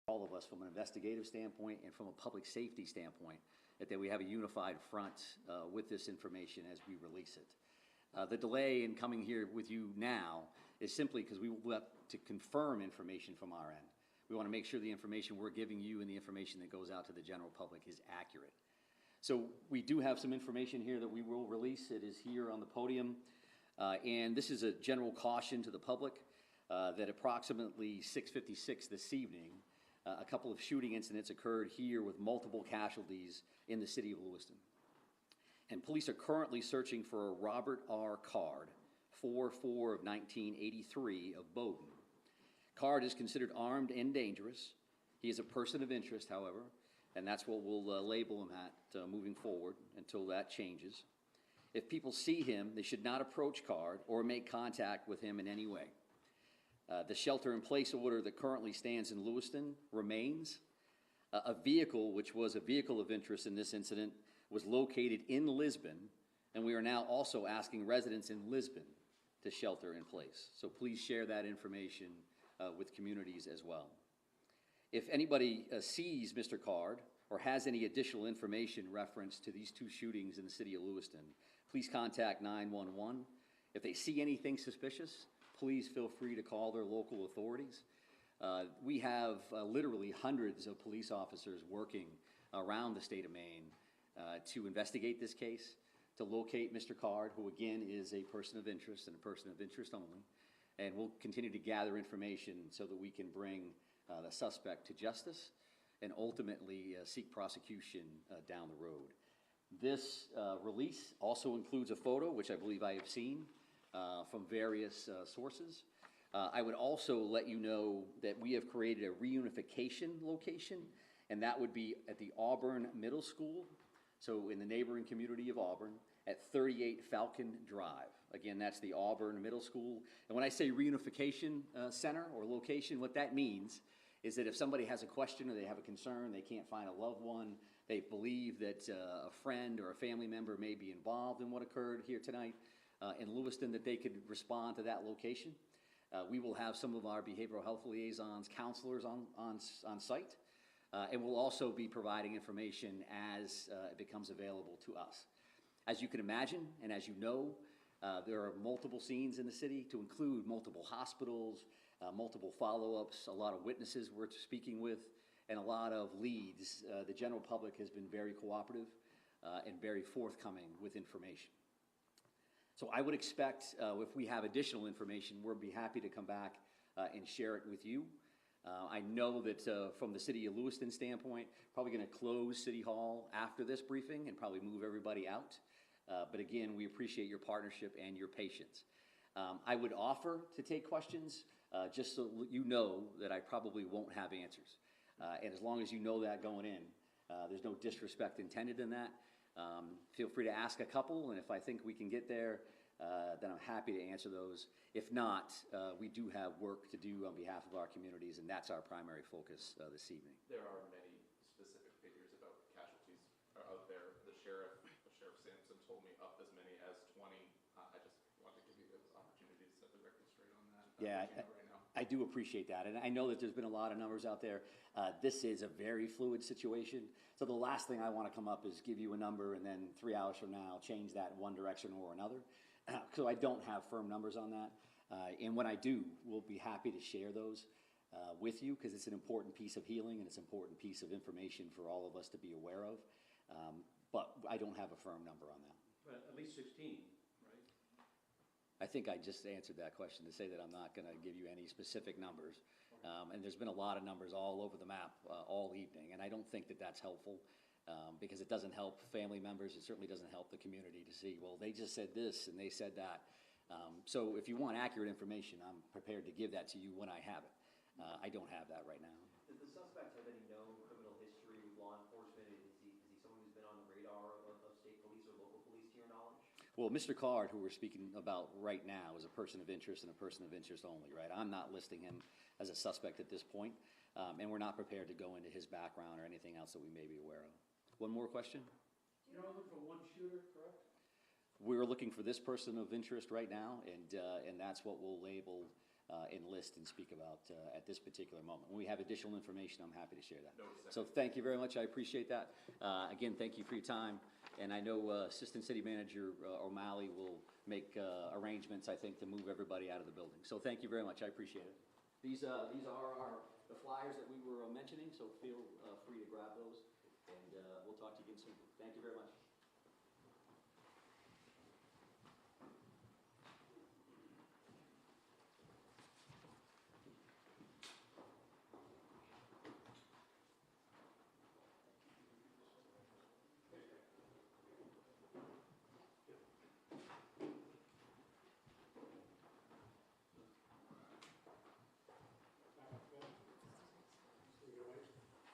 all of us from an investigative standpoint and from a public safety standpoint, that we have a unified front with this information as we release it. The delay in coming here with you now is simply because we will have to confirm information from our end. We want to make sure the information we're giving you and the information that goes out to the general public is accurate. So we do have some information here that we will release. It is here on the podium. And this is a general caution to the public that approximately 6:56 this evening, a couple of shooting incidents occurred here with multiple casualties in the city of Lewiston. And police are currently searching for a Robert R. Card, 4/4 of 1983 of Bowdoin. Card is considered armed and dangerous. He is a person of interest, however, and that's what we'll label him at moving forward until that changes. If people see him, they should not approach Card or make contact with him in any way. The shelter-in-place order that currently stands in Lewiston remains. A vehicle, which was a vehicle of interest in this incident, was located in Lisbon, and we are now also asking residents in Lisbon to shelter in place. So please share that information with communities as well. If anybody sees Mr. Card or has any additional information reference to these two shootings in the city of Lewiston, please contact 911. If they see anything suspicious, please feel free to call their local authorities. We have literally hundreds of police officers working around the state of Maine to investigate this case, to locate Mr. Card, who again is a person of interest and a person of interest only. And we'll continue to gather information so that we can bring the suspect to justice and ultimately seek prosecution down the road. This release also includes a photo, which I believe I have seen from various sources. I would also let you know that we have created a reunification location, and that would be at the Auburn Middle School, so in the neighboring community of Auburn, at 38 Falcon Drive. Again, that's the Auburn Middle School. And when I say reunification center or location, what that means is that if somebody has a question or they have a concern, they can't find a loved one, they believe that a friend or a family member may be involved in what occurred here tonight in Lewiston, that they could respond to that location. We will have some of our behavioral health liaisons, counselors on site, and we'll also be providing information as it becomes available to us. As you can imagine, and as you know, there are multiple scenes in the city to include multiple hospitals, multiple follow-ups, a lot of witnesses we're speaking with, and a lot of leads. The general public has been very cooperative and very forthcoming with information. So I would expect if we have additional information, we'll be happy to come back and share it with you. I know that from the city of Lewiston standpoint, probably going to close City Hall after this briefing and probably move everybody out. But again, we appreciate your partnership and your patience. I would offer to take questions just so you know that I probably won't have answers. And as long as you know that going in, there's no disrespect intended in that. Feel free to ask a couple, and if I think we can get there, then I'm happy to answer those. If not, we do have work to do on behalf of our communities, and that's our primary focus this evening. There are many specific figures about casualties out there. Sheriff Sampson told me up as many as 20. I just want to give you the opportunity to set the record straight on that. Yeah, I do appreciate that, and I know that there's been a lot of numbers out there. This is a very fluid situation, so the last thing I want to come up is give you a number and then 3 hours from now change that in one direction or another. So I don't have firm numbers on that, and when I do, we'll be happy to share those with you, because it's an important piece of healing and it's an important piece of information for all of us to be aware of, but I don't have a firm number on that. But at least 16, right? I think I just answered that question to say that I'm not going to give you any specific numbers. And there's been a lot of numbers all over the map all evening, and I don't think that that's helpful because it doesn't help family members. It certainly doesn't help the community to see, well, they just said this and they said that. So if you want accurate information, I'm prepared to give that to you when I have it. I don't have that right now. Does the suspect have any known criminal history with law enforcement? Is he someone who's been on the radar of state police or local police, to your knowledge? Well, Mr. Card, who we're speaking about right now, is a person of interest and a person of interest only, right? I'm not listing him as a suspect at this point, and we're not prepared to go into his background or anything else that we may be aware of. One more question? You're only looking for one shooter, correct? We're looking for this person of interest right now, and that's what we'll label enlist and speak about at this particular moment. When we have additional information, I'm happy to share that. No, So thank you very much. I appreciate that. Again, thank you for your time. And I know Assistant City Manager O'Malley will make arrangements, I think, to move everybody out of the building. So thank you very much. I appreciate it. These are the flyers that we were mentioning, so feel free to grab those, and we'll talk to you again soon. Thank you very much.